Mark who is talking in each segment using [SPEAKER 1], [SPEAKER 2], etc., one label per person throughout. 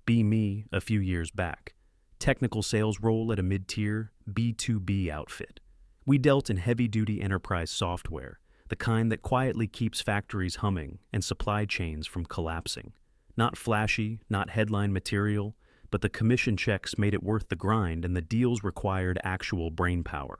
[SPEAKER 1] Be me a few years back. Technical sales role at a mid-tier B2B outfit. We dealt in heavy-duty enterprise software, the kind that quietly keeps factories humming and supply chains from collapsing. Not flashy, not headline material, but the commission checks made it worth the grind and the deals required actual brainpower.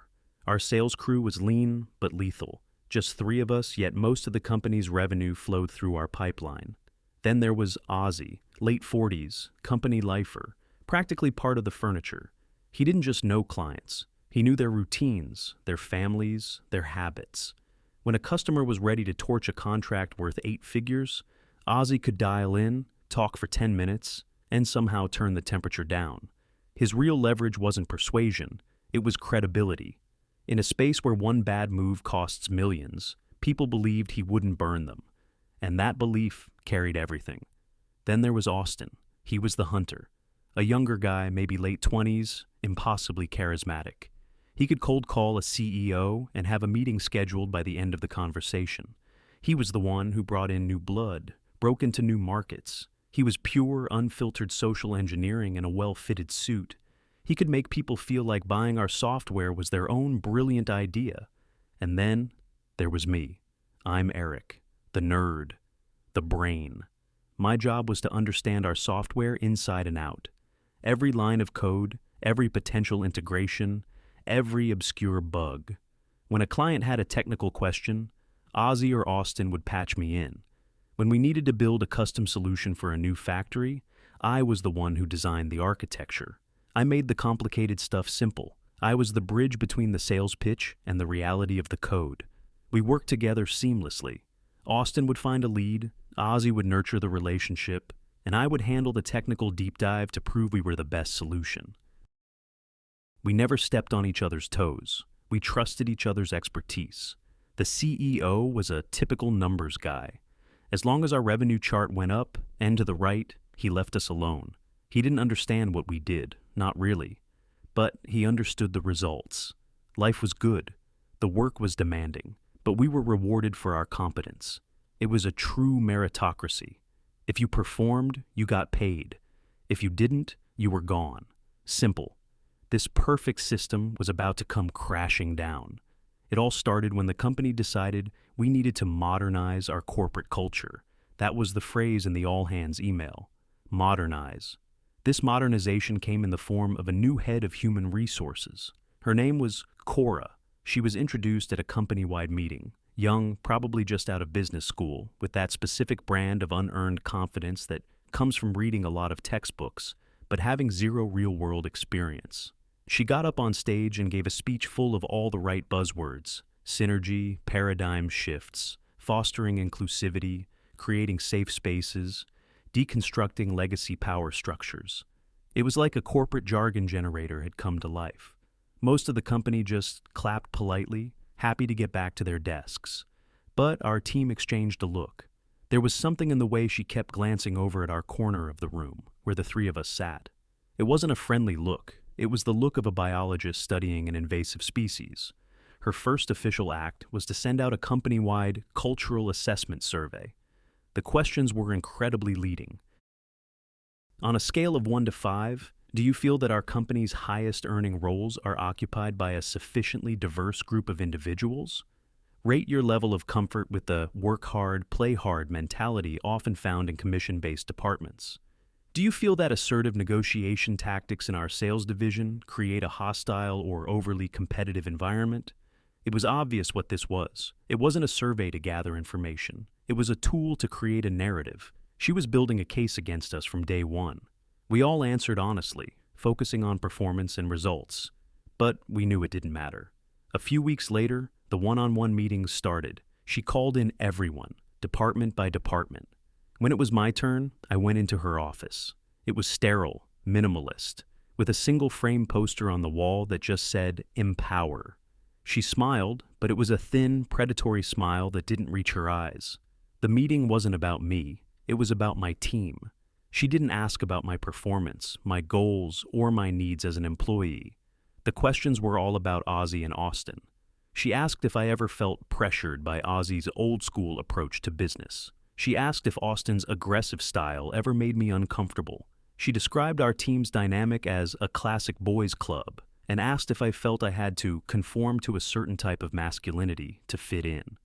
[SPEAKER 1] Our sales crew was lean but lethal. Just 3 of us, yet most of the company's revenue flowed through our pipeline. Then there was Ozzy, late 40s, company lifer, practically part of the furniture. He didn't just know clients. He knew their routines, their families, their habits. When a customer was ready to torch a contract worth 8 figures, Ozzy could dial in, talk for 10 minutes, and somehow turn the temperature down. His real leverage wasn't persuasion, it was credibility. In a space where one bad move costs millions, people believed he wouldn't burn them. And that belief carried everything. Then there was Austin. He was the hunter. A younger guy, maybe late 20s, impossibly charismatic. He could cold call a CEO and have a meeting scheduled by the end of the conversation. He was the one who brought in new blood, broke into new markets. He was pure, unfiltered social engineering in a well-fitted suit. He could make people feel like buying our software was their own brilliant idea. And then there was me. I'm Eric, the nerd, the brain. My job was to understand our software inside and out. Every line of code, every potential integration, every obscure bug. When a client had a technical question, Ozzy or Austin would patch me in. When we needed to build a custom solution for a new factory, I was the one who designed the architecture. I made the complicated stuff simple. I was the bridge between the sales pitch and the reality of the code. We worked together seamlessly. Austin would find a lead, Ozzy would nurture the relationship, and I would handle the technical deep dive to prove we were the best solution. We never stepped on each other's toes. We trusted each other's expertise. The CEO was a typical numbers guy. As long as our revenue chart went up and to the right, he left us alone. He didn't understand what we did, not really. But he understood the results. Life was good. The work was demanding, but we were rewarded for our competence. It was a true meritocracy. If you performed, you got paid. If you didn't, you were gone. Simple. This perfect system was about to come crashing down. It all started when the company decided we needed to modernize our corporate culture. That was the phrase in the all-hands email. Modernize. This modernization came in the form of a new head of human resources. Her name was Cora. She was introduced at a company-wide meeting. Young, probably just out of business school, with that specific brand of unearned confidence that comes from reading a lot of textbooks, but having zero real-world experience. She got up on stage and gave a speech full of all the right buzzwords: synergy, paradigm shifts, fostering inclusivity, creating safe spaces, deconstructing legacy power structures. It was like a corporate jargon generator had come to life. Most of the company just clapped politely, happy to get back to their desks. But our team exchanged a look. There was something in the way she kept glancing over at our corner of the room, where the 3 of us sat. It wasn't a friendly look. It was the look of a biologist studying an invasive species. Her first official act was to send out a company-wide cultural assessment survey. The questions were incredibly leading. On a scale of 1 to 5, do you feel that our company's highest-earning roles are occupied by a sufficiently diverse group of individuals? Rate your level of comfort with the work hard, play hard mentality often found in commission-based departments. Do you feel that assertive negotiation tactics in our sales division create a hostile or overly competitive environment? It was obvious what this was. It wasn't a survey to gather information. It was a tool to create a narrative. She was building a case against us from day one. We all answered honestly, focusing on performance and results. But we knew it didn't matter. A few weeks later, the one-on-one meetings started. She called in everyone, department by department. When it was my turn, I went into her office. It was sterile, minimalist, with a single frame poster on the wall that just said, "Empower." She smiled, but it was a thin, predatory smile that didn't reach her eyes. The meeting wasn't about me. It was about my team. She didn't ask about my performance, my goals, or my needs as an employee. The questions were all about Ozzy and Austin. She asked if I ever felt pressured by Ozzy's old-school approach to business. She asked if Austin's aggressive style ever made me uncomfortable. She described our team's dynamic as a classic boys' club and asked if I felt I had to conform to a certain type of masculinity to fit in.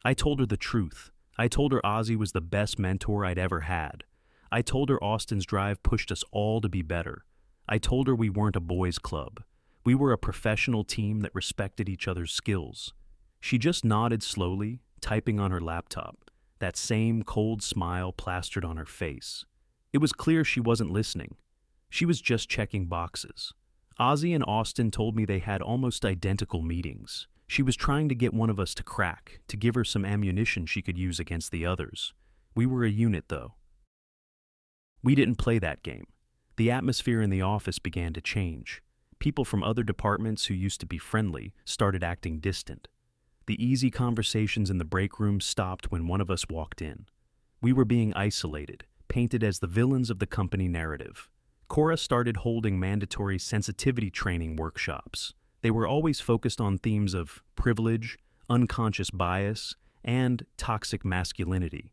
[SPEAKER 1] I told her the truth. I told her Ozzy was the best mentor I'd ever had. I told her Austin's drive pushed us all to be better. I told her we weren't a boys' club. We were a professional team that respected each other's skills. She just nodded slowly, typing on her laptop, that same cold smile plastered on her face. It was clear she wasn't listening. She was just checking boxes. Ozzy and Austin told me they had almost identical meetings. She was trying to get one of us to crack, to give her some ammunition she could use against the others. We were a unit, though. We didn't play that game. The atmosphere in the office began to change. People from other departments who used to be friendly started acting distant. The easy conversations in the break room stopped when one of us walked in. We were being isolated, painted as the villains of the company narrative. Cora started holding mandatory sensitivity training workshops. They were always focused on themes of privilege, unconscious bias, and toxic masculinity.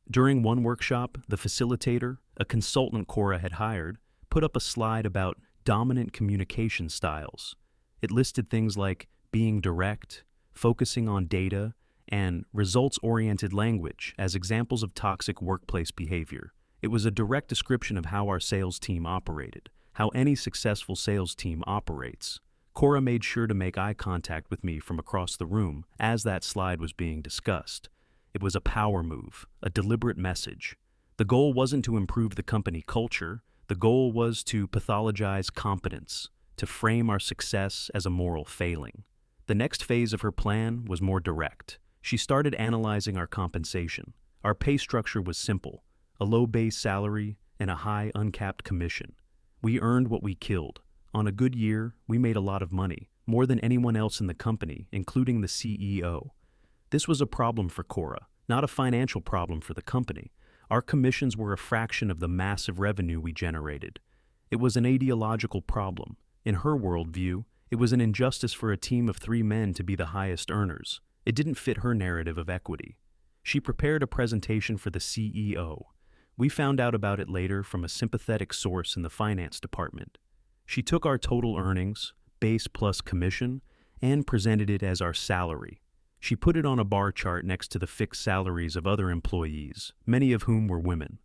[SPEAKER 1] During one workshop, the facilitator, a consultant Cora had hired, put up a slide about dominant communication styles. It listed things like being direct, focusing on data, and results-oriented language as examples of toxic workplace behavior. It was a direct description of how our sales team operated, how any successful sales team operates. Cora made sure to make eye contact with me from across the room as that slide was being discussed. It was a power move, a deliberate message. The goal wasn't to improve the company culture. The goal was to pathologize competence, to frame our success as a moral failing. The next phase of her plan was more direct. She started analyzing our compensation. Our pay structure was simple: a low base salary and a high uncapped commission. We earned what we killed. On a good year, we made a lot of money, more than anyone else in the company, including the CEO. This was a problem for Cora, not a financial problem for the company. Our commissions were a fraction of the massive revenue we generated. It was an ideological problem. In her worldview, it was an injustice for a team of 3 men to be the highest earners. It didn't fit her narrative of equity. She prepared a presentation for the CEO. We found out about it later from a sympathetic source in the finance department. She took our total earnings, base plus commission, and presented it as our salary. She put it on a bar chart next to the fixed salaries of other employees, many of whom were women.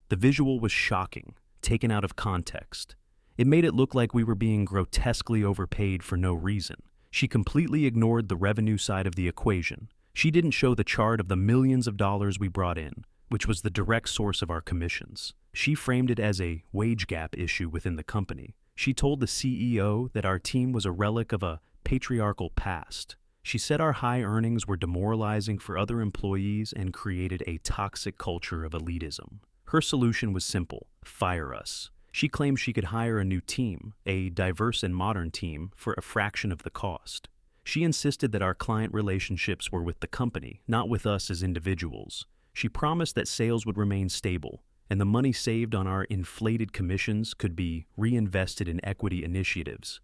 [SPEAKER 1] The visual was shocking, taken out of context. It made it look like we were being grotesquely overpaid for no reason. She completely ignored the revenue side of the equation. She didn't show the chart of the millions of dollars we brought in, which was the direct source of our commissions. She framed it as a wage gap issue within the company. She told the CEO that our team was a relic of a patriarchal past. She said our high earnings were demoralizing for other employees and created a toxic culture of elitism. Her solution was simple: fire us. She claimed she could hire a new team, a diverse and modern team, for a fraction of the cost. She insisted that our client relationships were with the company, not with us as individuals. She promised that sales would remain stable, and the money saved on our inflated commissions could be reinvested in equity initiatives.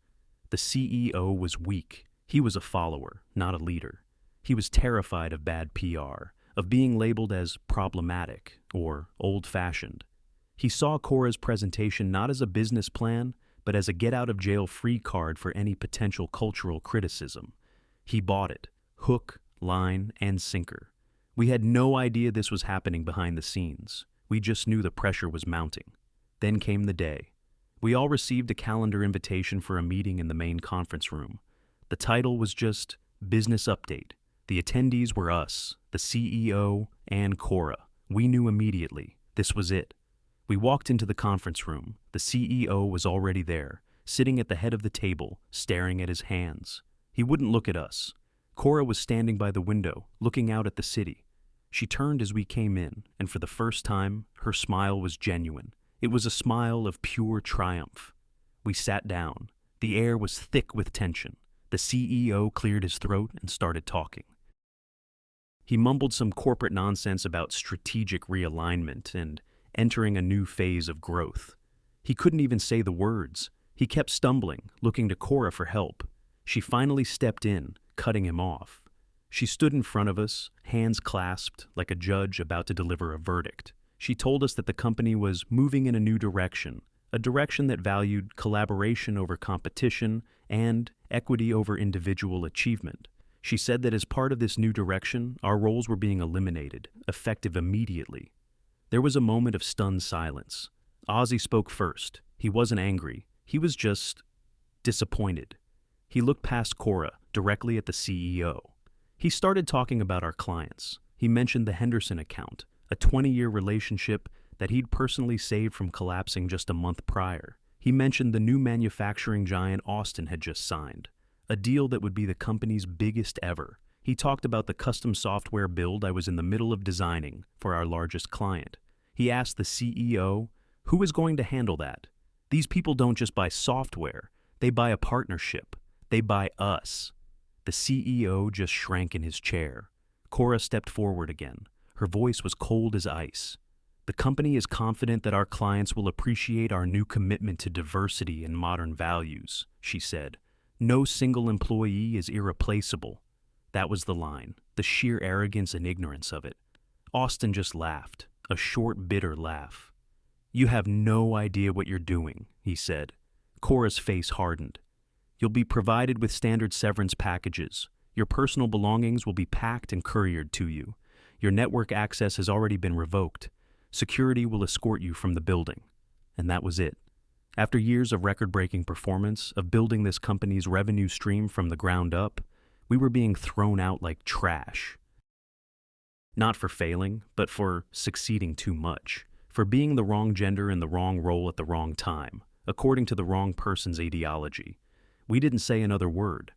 [SPEAKER 1] The CEO was weak. He was a follower, not a leader. He was terrified of bad PR, of being labeled as problematic or old-fashioned. He saw Cora's presentation not as a business plan, but as a get-out-of-jail-free card for any potential cultural criticism. He bought it, hook, line, and sinker. We had no idea this was happening behind the scenes. We just knew the pressure was mounting. Then came the day. We all received a calendar invitation for a meeting in the main conference room. The title was just Business Update. The attendees were us, the CEO, and Cora. We knew immediately this was it. We walked into the conference room. The CEO was already there, sitting at the head of the table, staring at his hands. He wouldn't look at us. Cora was standing by the window, looking out at the city. She turned as we came in, and for the first time, her smile was genuine. It was a smile of pure triumph. We sat down. The air was thick with tension. The CEO cleared his throat and started talking. He mumbled some corporate nonsense about strategic realignment and entering a new phase of growth. He couldn't even say the words. He kept stumbling, looking to Cora for help. She finally stepped in, cutting him off. She stood in front of us, hands clasped, like a judge about to deliver a verdict. She told us that the company was moving in a new direction, a direction that valued collaboration over competition and equity over individual achievement. She said that as part of this new direction, our roles were being eliminated, effective immediately. There was a moment of stunned silence. Ozzy spoke first. He wasn't angry. He was just disappointed. He looked past Cora, directly at the CEO. He started talking about our clients. He mentioned the Henderson account, a 20-year relationship that he'd personally saved from collapsing just a month prior. He mentioned the new manufacturing giant Austin had just signed, a deal that would be the company's biggest ever. He talked about the custom software build I was in the middle of designing for our largest client. He asked the CEO, who is going to handle that? These people don't just buy software, they buy a partnership. They buy us. The CEO just shrank in his chair. Cora stepped forward again. Her voice was cold as ice. The company is confident that our clients will appreciate our new commitment to diversity and modern values, she said. No single employee is irreplaceable. That was the line, the sheer arrogance and ignorance of it. Austin just laughed, a short, bitter laugh. You have no idea what you're doing, he said. Cora's face hardened. You'll be provided with standard severance packages. Your personal belongings will be packed and couriered to you. Your network access has already been revoked. Security will escort you from the building. And that was it. After years of record-breaking performance, of building this company's revenue stream from the ground up, we were being thrown out like trash. Not for failing, but for succeeding too much. For being the wrong gender in the wrong role at the wrong time, according to the wrong person's ideology. We didn't say another word.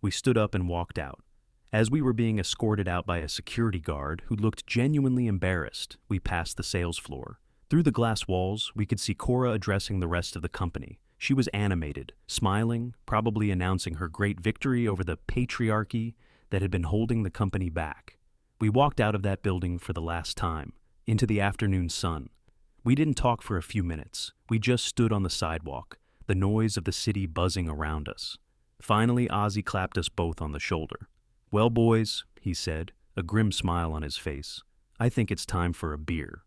[SPEAKER 1] We stood up and walked out. As we were being escorted out by a security guard who looked genuinely embarrassed, we passed the sales floor. Through the glass walls, we could see Cora addressing the rest of the company. She was animated, smiling, probably announcing her great victory over the patriarchy that had been holding the company back. We walked out of that building for the last time, into the afternoon sun. We didn't talk for a few minutes. We just stood on the sidewalk, the noise of the city buzzing around us. Finally, Ozzy clapped us both on the shoulder. Well, boys, he said, a grim smile on his face, I think it's time for a beer.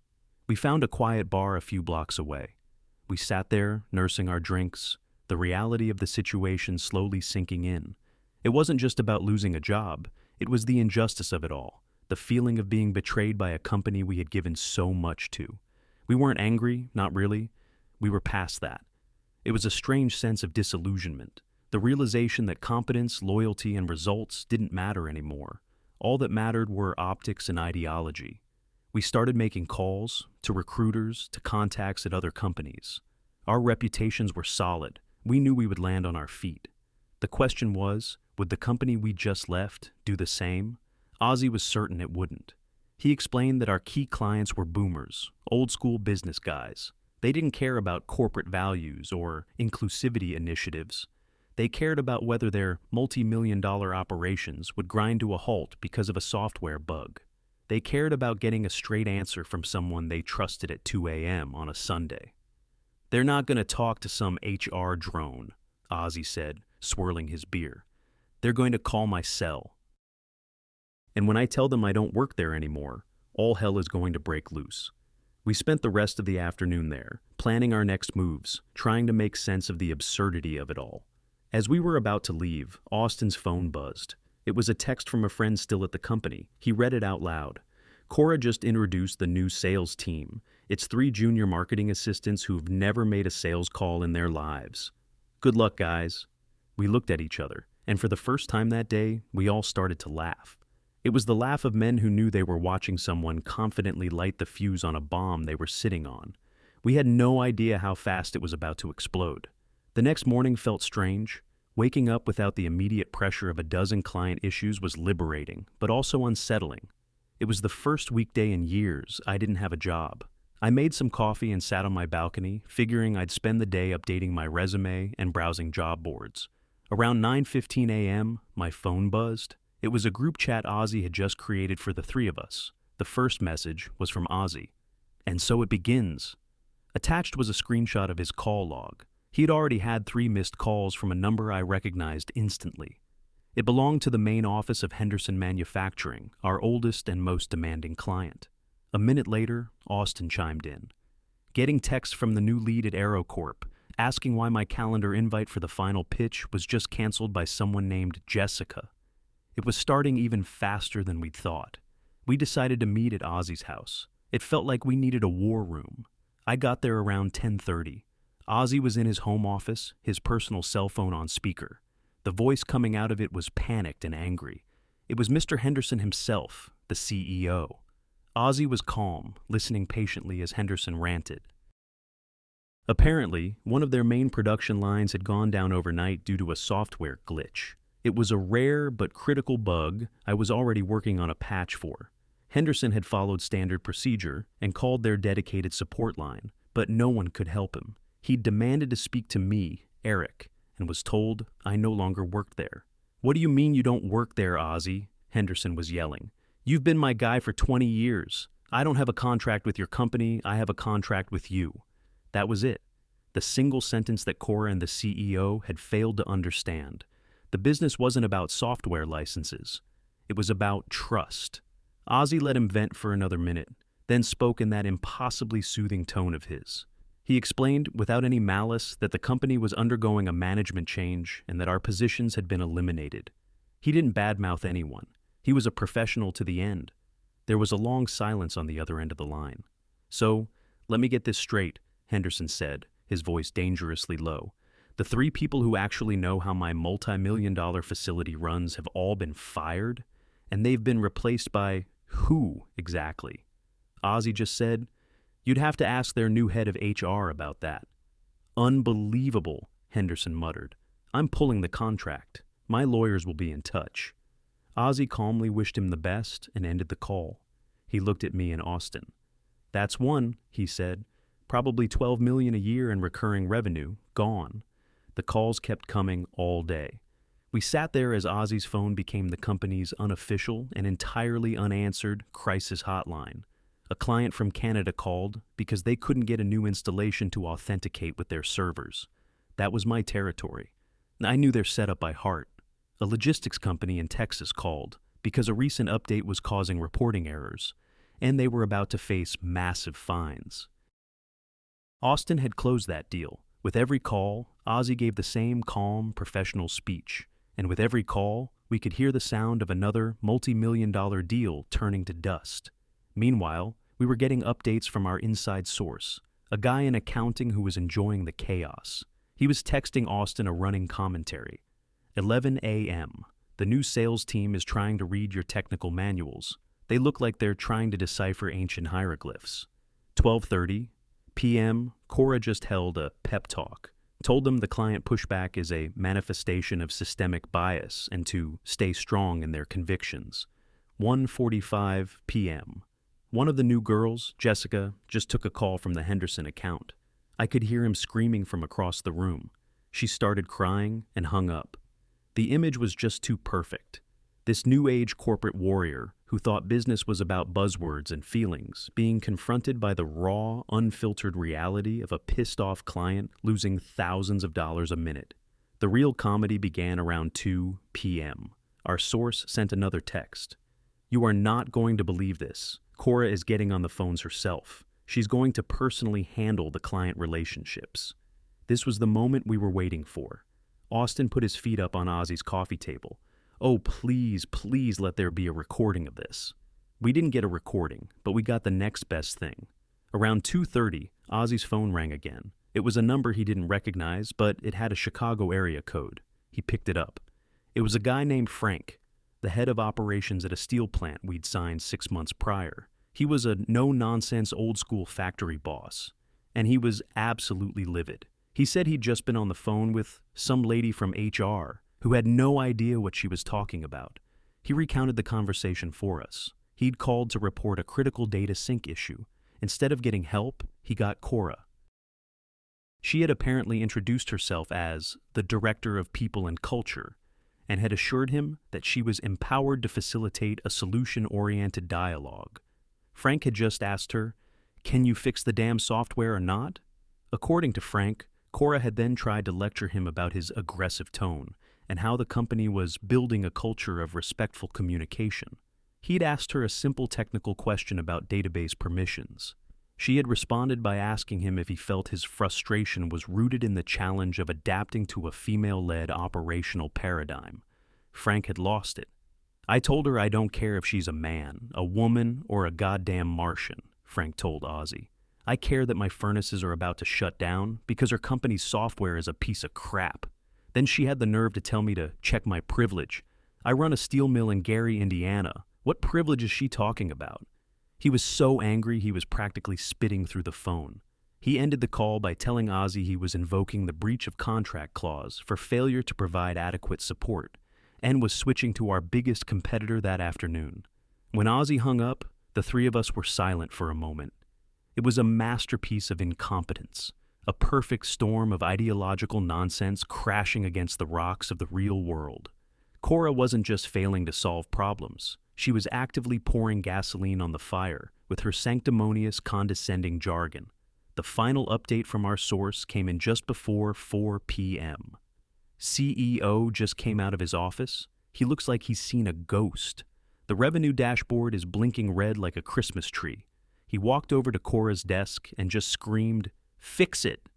[SPEAKER 1] We found a quiet bar a few blocks away. We sat there, nursing our drinks, the reality of the situation slowly sinking in. It wasn't just about losing a job, it was the injustice of it all, the feeling of being betrayed by a company we had given so much to. We weren't angry, not really. We were past that. It was a strange sense of disillusionment, the realization that competence, loyalty, and results didn't matter anymore. All that mattered were optics and ideology. We started making calls, to recruiters, to contacts at other companies. Our reputations were solid. We knew we would land on our feet. The question was, would the company we just left do the same? Ozzy was certain it wouldn't. He explained that our key clients were boomers, old-school business guys. They didn't care about corporate values or inclusivity initiatives. They cared about whether their multi-million-dollar operations would grind to a halt because of a software bug. They cared about getting a straight answer from someone they trusted at 2 a.m. on a Sunday. They're not going to talk to some HR drone, Ozzy said, swirling his beer. They're going to call my cell. And when I tell them I don't work there anymore, all hell is going to break loose. We spent the rest of the afternoon there, planning our next moves, trying to make sense of the absurdity of it all. As we were about to leave, Austin's phone buzzed. It was a text from a friend still at the company. He read it out loud. Cora just introduced the new sales team. It's 3 junior marketing assistants who've never made a sales call in their lives. Good luck, guys. We looked at each other, and for the first time that day, we all started to laugh. It was the laugh of men who knew they were watching someone confidently light the fuse on a bomb they were sitting on. We had no idea how fast it was about to explode. The next morning felt strange. Waking up without the immediate pressure of a dozen client issues was liberating, but also unsettling. It was the first weekday in years I didn't have a job. I made some coffee and sat on my balcony, figuring I'd spend the day updating my resume and browsing job boards. Around 9:15 a.m., my phone buzzed. It was a group chat Ozzy had just created for the 3 of us. The first message was from Ozzy. And so it begins. Attached was a screenshot of his call log. He had already had 3 missed calls from a number I recognized instantly. It belonged to the main office of Henderson Manufacturing, our oldest and most demanding client. A minute later, Austin chimed in. Getting text from the new lead at AeroCorp, asking why my calendar invite for the final pitch was just canceled by someone named Jessica. It was starting even faster than we'd thought. We decided to meet at Ozzy's house. It felt like we needed a war room. I got there around 10:30. Ozzy was in his home office, his personal cell phone on speaker. The voice coming out of it was panicked and angry. It was Mr. Henderson himself, the CEO. Ozzy was calm, listening patiently as Henderson ranted. Apparently, one of their main production lines had gone down overnight due to a software glitch. It was a rare but critical bug I was already working on a patch for. Henderson had followed standard procedure and called their dedicated support line, but no one could help him. He demanded to speak to me, Eric, and was told I no longer worked there. "What do you mean you don't work there, Ozzy?" Henderson was yelling. "You've been my guy for 20 years. I don't have a contract with your company, I have a contract with you." That was it. The single sentence that Cora and the CEO had failed to understand. The business wasn't about software licenses. It was about trust. Ozzy let him vent for another minute, then spoke in that impossibly soothing tone of his. He explained, without any malice, that the company was undergoing a management change and that our positions had been eliminated. He didn't badmouth anyone. He was a professional to the end. There was a long silence on the other end of the line. "So, let me get this straight," Henderson said, his voice dangerously low. "The 3 people who actually know how my multi-million-dollar facility runs have all been fired? And they've been replaced by who, exactly?" Ozzy just said, "You'd have to ask their new head of HR about that." "Unbelievable," Henderson muttered. "I'm pulling the contract. My lawyers will be in touch." Ozzy calmly wished him the best and ended the call. He looked at me and Austin. "That's one," he said. "Probably $12 million a year in recurring revenue, gone." The calls kept coming all day. We sat there as Ozzy's phone became the company's unofficial and entirely unanswered crisis hotline. A client from Canada called because they couldn't get a new installation to authenticate with their servers. That was my territory. I knew their setup by heart. A logistics company in Texas called because a recent update was causing reporting errors, and they were about to face massive fines. Austin had closed that deal. With every call, Ozzy gave the same calm, professional speech, and with every call, we could hear the sound of another multi-million-dollar deal turning to dust. Meanwhile, we were getting updates from our inside source, a guy in accounting who was enjoying the chaos. He was texting Austin a running commentary. 11 a.m. The new sales team is trying to read your technical manuals. They look like they're trying to decipher ancient hieroglyphs. 12:30 p.m. Cora just held a pep talk. Told them the client pushback is a manifestation of systemic bias and to stay strong in their convictions. 1:45 p.m. One of the new girls, Jessica, just took a call from the Henderson account. I could hear him screaming from across the room. She started crying and hung up. The image was just too perfect. This new age corporate warrior who thought business was about buzzwords and feelings, being confronted by the raw, unfiltered reality of a pissed-off client losing thousands of dollars a minute. The real comedy began around 2 p.m. Our source sent another text. "You are not going to believe this. Cora is getting on the phones herself. She's going to personally handle the client relationships." This was the moment we were waiting for. Austin put his feet up on Ozzy's coffee table. "Oh, please, please let there be a recording of this." We didn't get a recording, but we got the next best thing. Around 2:30, Ozzy's phone rang again. It was a number he didn't recognize, but it had a Chicago area code. He picked it up. It was a guy named Frank, the head of operations at a steel plant we'd signed 6 months prior. He was a no-nonsense old-school factory boss, and he was absolutely livid. He said he'd just been on the phone with some lady from HR who had no idea what she was talking about. He recounted the conversation for us. He'd called to report a critical data sync issue. Instead of getting help, he got Cora. She had apparently introduced herself as the Director of People and Culture and had assured him that she was empowered to facilitate a solution-oriented dialogue. Frank had just asked her, "Can you fix the damn software or not?" According to Frank, Cora had then tried to lecture him about his aggressive tone and how the company was building a culture of respectful communication. He'd asked her a simple technical question about database permissions. She had responded by asking him if he felt his frustration was rooted in the challenge of adapting to a female-led operational paradigm. Frank had lost it. "I told her I don't care if she's a man, a woman, or a goddamn Martian," Frank told Ozzy. "I care that my furnaces are about to shut down because her company's software is a piece of crap." Then she had the nerve to tell me to check my privilege. "I run a steel mill in Gary, Indiana. What privilege is she talking about?" He was so angry he was practically spitting through the phone. He ended the call by telling Ozzy he was invoking the breach of contract clause for failure to provide adequate support, and was switching to our biggest competitor that afternoon. When Ozzy hung up, the three of us were silent for a moment. It was a masterpiece of incompetence, a perfect storm of ideological nonsense crashing against the rocks of the real world. Cora wasn't just failing to solve problems. She was actively pouring gasoline on the fire with her sanctimonious, condescending jargon. The final update from our source came in just before 4 p.m. CEO just came out of his office. He looks like he's seen a ghost. The revenue dashboard is blinking red like a Christmas tree. He walked over to Cora's desk and just screamed, "Fix it!"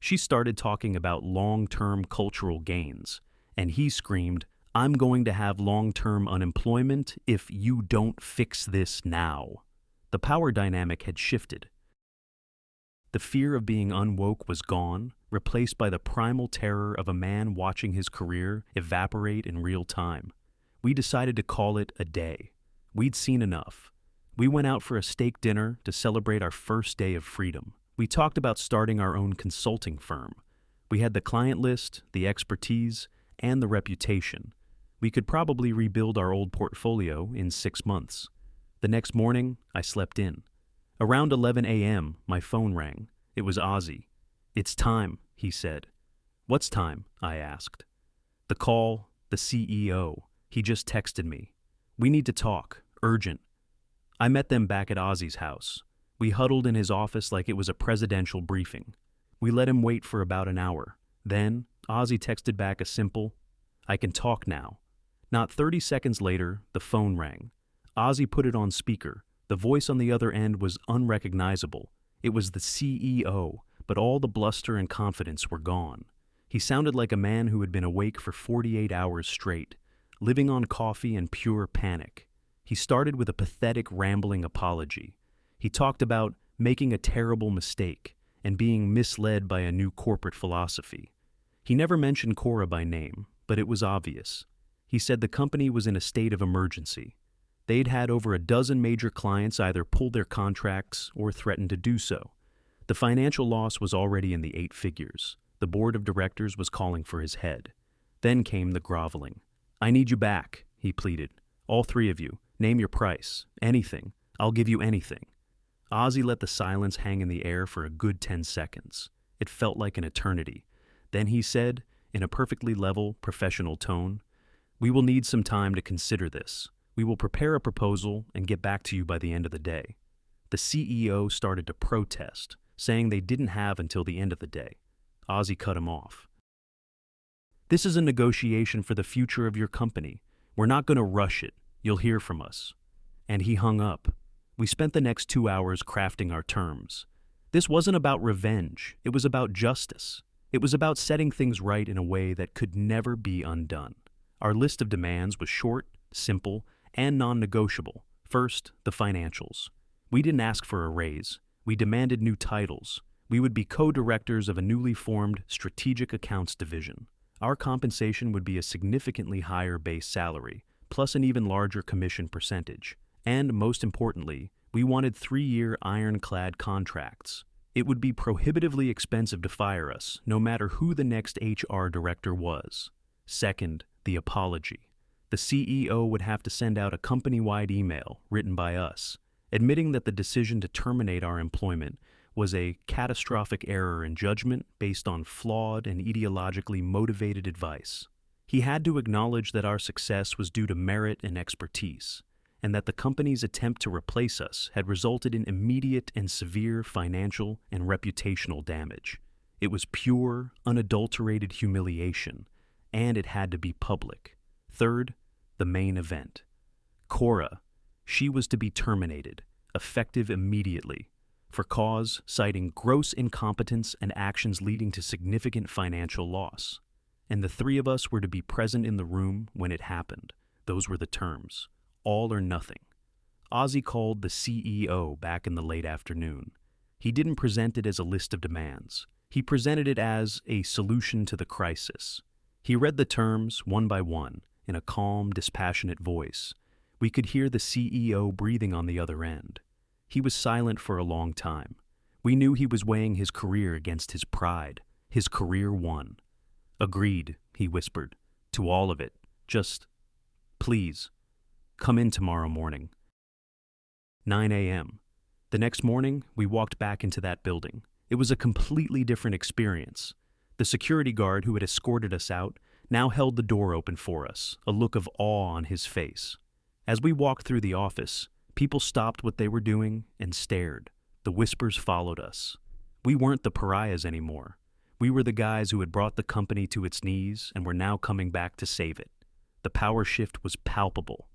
[SPEAKER 1] She started talking about long-term cultural gains, and he screamed, "I'm going to have long-term unemployment if you don't fix this now." The power dynamic had shifted. The fear of being unwoke was gone, replaced by the primal terror of a man watching his career evaporate in real time. We decided to call it a day. We'd seen enough. We went out for a steak dinner to celebrate our first day of freedom. We talked about starting our own consulting firm. We had the client list, the expertise, and the reputation. We could probably rebuild our old portfolio in 6 months. The next morning, I slept in. Around 11 a.m., my phone rang. It was Ozzy. "It's time," he said. "What's time?" I asked. "The call, the CEO. He just texted me. We need to talk. Urgent." I met them back at Ozzy's house. We huddled in his office like it was a presidential briefing. We let him wait for about an hour. Then, Ozzy texted back a simple, "I can talk now." Not 30 seconds later, the phone rang. Ozzy put it on speaker. The voice on the other end was unrecognizable. It was the CEO, but all the bluster and confidence were gone. He sounded like a man who had been awake for 48 hours straight, living on coffee and pure panic. He started with a pathetic, rambling apology. He talked about making a terrible mistake and being misled by a new corporate philosophy. He never mentioned Cora by name, but it was obvious. He said the company was in a state of emergency. They'd had over a dozen major clients either pull their contracts or threaten to do so. The financial loss was already in the 8 figures. The board of directors was calling for his head. Then came the groveling. "I need you back," he pleaded. "All 3 of you. Name your price. Anything. I'll give you anything." Ozzy let the silence hang in the air for a good 10 seconds. It felt like an eternity. Then he said, in a perfectly level, professional tone, "We will need some time to consider this. We will prepare a proposal and get back to you by the end of the day." The CEO started to protest, saying they didn't have until the end of the day. Ozzy cut him off. "This is a negotiation for the future of your company. We're not going to rush it. You'll hear from us." And he hung up. We spent the next 2 hours crafting our terms. This wasn't about revenge. It was about justice. It was about setting things right in a way that could never be undone. Our list of demands was short, simple, and non-negotiable. First, the financials. We didn't ask for a raise. We demanded new titles. We would be co-directors of a newly formed strategic accounts division. Our compensation would be a significantly higher base salary, plus an even larger commission percentage. And most importantly, we wanted 3-year ironclad contracts. It would be prohibitively expensive to fire us, no matter who the next HR director was. Second, the apology. The CEO would have to send out a company-wide email, written by us, admitting that the decision to terminate our employment was a catastrophic error in judgment based on flawed and ideologically motivated advice. He had to acknowledge that our success was due to merit and expertise, and that the company's attempt to replace us had resulted in immediate and severe financial and reputational damage. It was pure, unadulterated humiliation, and it had to be public. Third, the main event. Cora. She was to be terminated, effective immediately, for cause citing gross incompetence and actions leading to significant financial loss. And the three of us were to be present in the room when it happened. Those were the terms. All or nothing. Ozzy called the CEO back in the late afternoon. He didn't present it as a list of demands. He presented it as a solution to the crisis. He read the terms one by one in a calm, dispassionate voice. We could hear the CEO breathing on the other end. He was silent for a long time. We knew he was weighing his career against his pride. His career won. "Agreed," he whispered, "to all of it. Just, please, come in tomorrow morning." 9 a.m. The next morning, we walked back into that building. It was a completely different experience. The security guard who had escorted us out now held the door open for us, a look of awe on his face. As we walked through the office, people stopped what they were doing and stared. The whispers followed us. We weren't the pariahs anymore. We were the guys who had brought the company to its knees and were now coming back to save it. The power shift was palpable.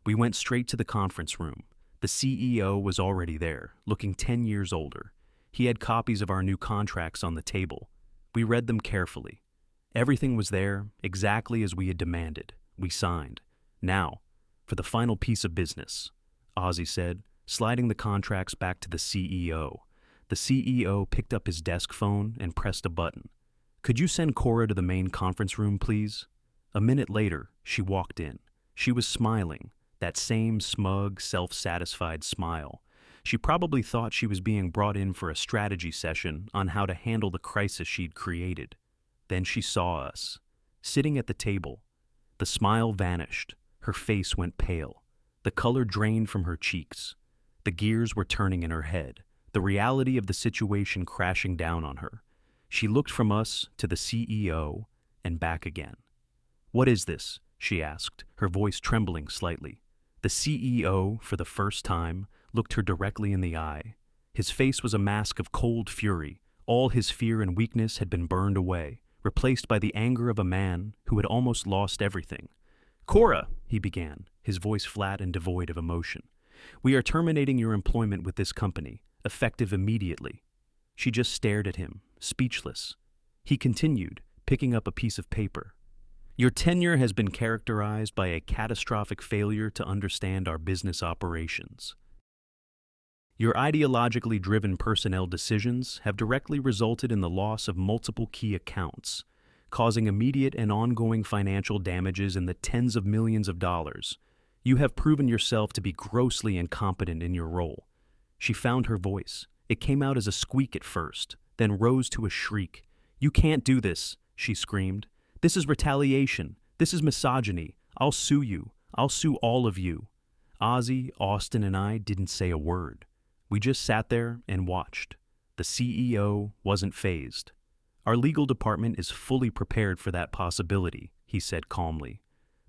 [SPEAKER 1] We went straight to the conference room. The CEO was already there, looking 10 years older. He had copies of our new contracts on the table. We read them carefully. Everything was there, exactly as we had demanded. We signed. "Now, for the final piece of business," Ozzy said, sliding the contracts back to the CEO. The CEO picked up his desk phone and pressed a button. "Could you send Cora to the main conference room, please?" A minute later, she walked in. She was smiling, that same smug, self-satisfied smile. She probably thought she was being brought in for a strategy session on how to handle the crisis she'd created. Then she saw us, sitting at the table. The smile vanished. Her face went pale. The color drained from her cheeks. The gears were turning in her head, the reality of the situation crashing down on her. She looked from us to the CEO and back again. "What is this?" she asked, her voice trembling slightly. The CEO, for the first time, looked her directly in the eye. His face was a mask of cold fury. All his fear and weakness had been burned away, replaced by the anger of a man who had almost lost everything. "Cora," he began, his voice flat and devoid of emotion, "we are terminating your employment with this company, effective immediately." She just stared at him, speechless. He continued, picking up a piece of paper. "Your tenure has been characterized by a catastrophic failure to understand our business operations. Your ideologically driven personnel decisions have directly resulted in the loss of multiple key accounts, causing immediate and ongoing financial damages in the tens of millions of dollars. You have proven yourself to be grossly incompetent in your role." She found her voice. It came out as a squeak at first, then rose to a shriek. "You can't do this," she screamed. "This is retaliation. This is misogyny. I'll sue you. I'll sue all of you." Ozzy, Austin, and I didn't say a word. We just sat there and watched. The CEO wasn't fazed. "Our legal department is fully prepared for that possibility," he said calmly.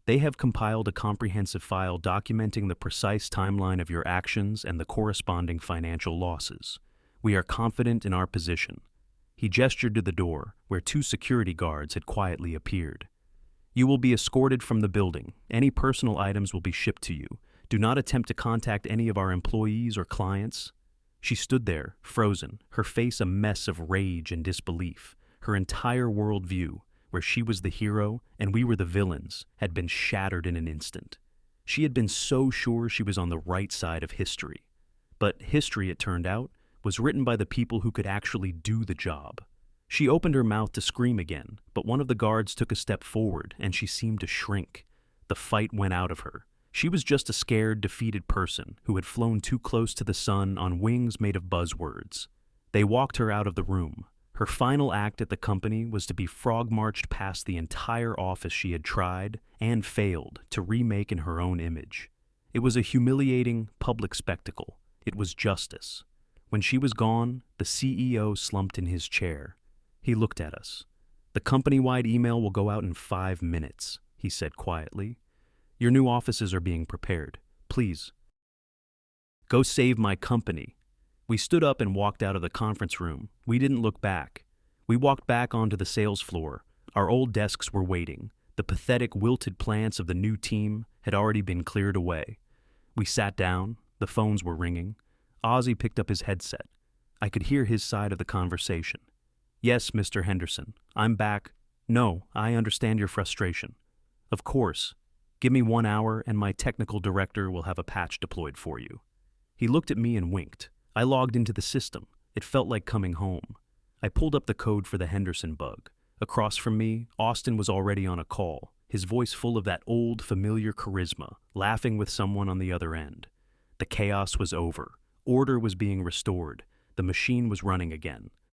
[SPEAKER 1] "They have compiled a comprehensive file documenting the precise timeline of your actions and the corresponding financial losses. We are confident in our position." He gestured to the door, where 2 security guards had quietly appeared. "You will be escorted from the building. Any personal items will be shipped to you. Do not attempt to contact any of our employees or clients." She stood there, frozen, her face a mess of rage and disbelief. Her entire worldview, where she was the hero and we were the villains, had been shattered in an instant. She had been so sure she was on the right side of history. But history, it turned out, was written by the people who could actually do the job. She opened her mouth to scream again, but one of the guards took a step forward and she seemed to shrink. The fight went out of her. She was just a scared, defeated person who had flown too close to the sun on wings made of buzzwords. They walked her out of the room. Her final act at the company was to be frog-marched past the entire office she had tried and failed to remake in her own image. It was a humiliating, public spectacle. It was justice. When she was gone, the CEO slumped in his chair. He looked at us. "The company-wide email will go out in 5 minutes," he said quietly. "Your new offices are being prepared. Please, go save my company." We stood up and walked out of the conference room. We didn't look back. We walked back onto the sales floor. Our old desks were waiting. The pathetic, wilted plants of the new team had already been cleared away. We sat down. The phones were ringing. Ozzy picked up his headset. I could hear his side of the conversation. "Yes, Mr. Henderson, I'm back. No, I understand your frustration. Of course. Give me 1 hour and my technical director will have a patch deployed for you." He looked at me and winked. I logged into the system. It felt like coming home. I pulled up the code for the Henderson bug. Across from me, Austin was already on a call, his voice full of that old, familiar charisma, laughing with someone on the other end. The chaos was over. Order was being restored. The machine was running again.